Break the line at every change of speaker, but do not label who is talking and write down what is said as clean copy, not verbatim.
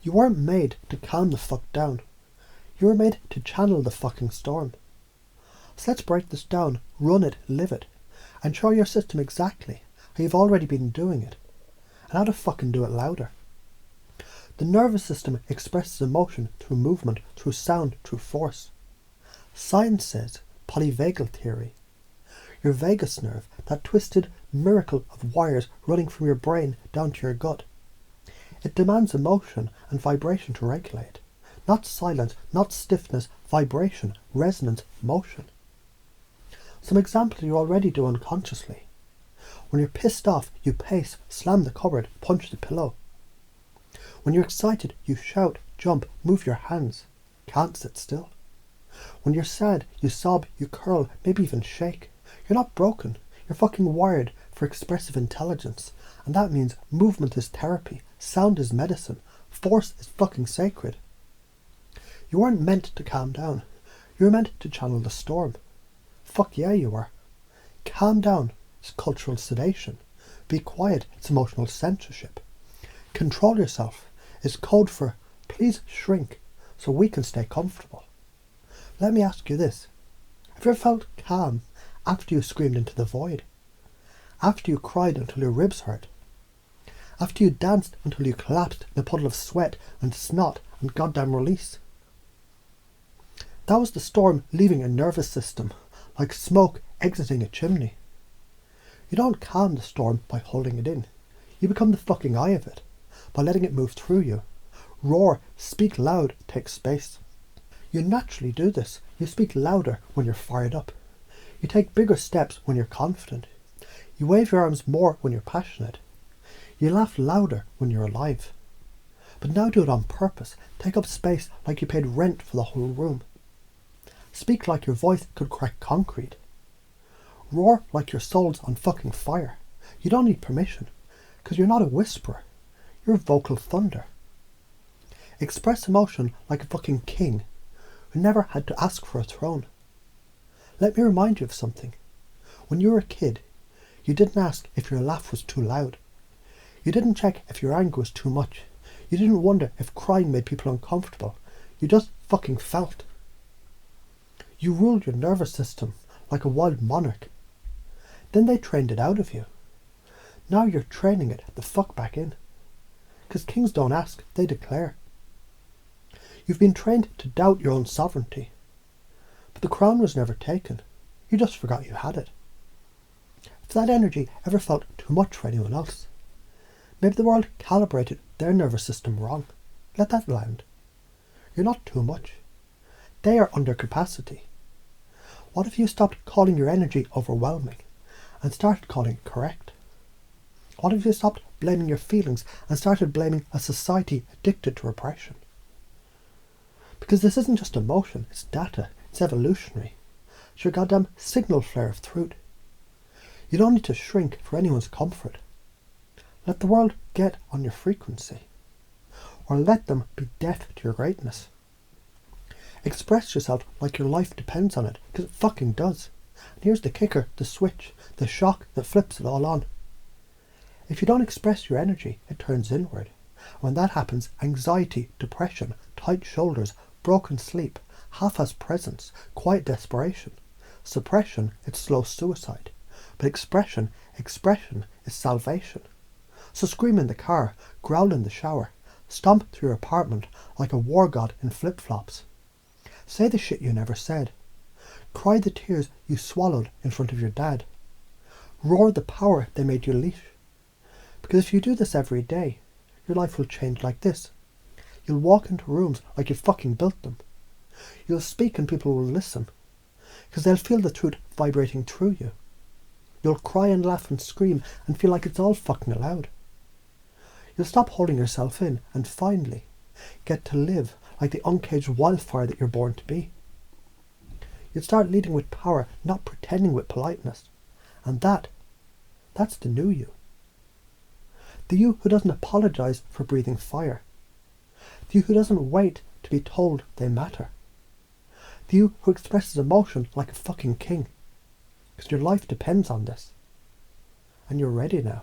You weren't made to calm the fuck down. You were made to channel the fucking storm. So let's break this down, run it, live it, and show your system exactly how you've already been doing it, and how to fucking do it louder. The nervous system expresses emotion through movement, through sound, through force. Science says, Polyvagal Theory, your vagus nerve, that twisted miracle of wires running from your brain down to your gut. It demands emotion and vibration to regulate. Not silence, not stiffness, vibration, resonance, motion. Some examples you already do unconsciously. When you're pissed off, you pace, slam the cupboard, punch the pillow. When you're excited, you shout, jump, move your hands. Can't sit still. When you're sad, you sob, you curl, maybe even shake. You're not broken. You're fucking wired for expressive intelligence. And that means movement is therapy, sound is medicine, force is fucking sacred. You weren't meant to calm down. You were meant to channel the storm. Fuck yeah, you were. Calm down is cultural sedation. Be quiet, it's emotional censorship. Control yourself is code for please shrink so we can stay comfortable. Let me ask you this. Have you ever felt calm after you screamed into the void? After you cried until your ribs hurt? After you danced until you collapsed in a puddle of sweat and snot and goddamn release? That was the storm leaving your nervous system, like smoke exiting a chimney. You don't calm the storm by holding it in. You become the fucking eye of it, by letting it move through you. Roar, speak loud, take space. You naturally do this. You speak louder when you're fired up. You take bigger steps when you're confident. You wave your arms more when you're passionate. You laugh louder when you're alive. But now do it on purpose. Take up space like you paid rent for the whole room. Speak like your voice could crack concrete. Roar like your soul's on fucking fire. You don't need permission, because you're not a whisperer. You're vocal thunder. Express emotion like a fucking king who never had to ask for a throne. Let me remind you of something. When you were a kid, you didn't ask if your laugh was too loud. You didn't check if your anger was too much. You didn't wonder if crying made people uncomfortable. You just fucking felt. You ruled your nervous system like a wild monarch. Then they trained it out of you. Now you're training it the fuck back in. Because kings don't ask, they declare. You've been trained to doubt your own sovereignty. But the crown was never taken. You just forgot you had it. If that energy ever felt too much for anyone else, maybe the world calibrated their nervous system wrong. Let that land. You're not too much. They are under capacity. What if you stopped calling your energy overwhelming and started calling it correct? What if you stopped blaming your feelings and started blaming a society addicted to repression? Because this isn't just emotion, it's data, it's evolutionary. It's your goddamn signal flare of truth. You don't need to shrink for anyone's comfort. Let the world get on your frequency. Or let them be deaf to your greatness. Express yourself like your life depends on it, because it fucking does. And here's the kicker, the switch, the shock that flips it all on. If you don't express your energy, it turns inward. When that happens, anxiety, depression, tight shoulders, broken sleep, half-assed presence, quiet desperation. Suppression, it's slow suicide. But expression is salvation. So scream in the car, growl in the shower, stomp through your apartment like a war god in flip-flops. Say the shit you never said. Cry the tears you swallowed in front of your dad. Roar the power they made you leash. Because if you do this every day, your life will change like this. You'll walk into rooms like you fucking built them. You'll speak and people will listen, because they'll feel the truth vibrating through you. You'll cry and laugh and scream and feel like it's all fucking allowed. You'll stop holding yourself in and finally get to live like the uncaged wildfire that you're born to be. You'll start leading with power, not pretending with politeness. And that's the new you. The you who doesn't apologise for breathing fire. The you who doesn't wait to be told they matter. The you who expresses emotion like a fucking king. Because your life depends on this. And you're ready now.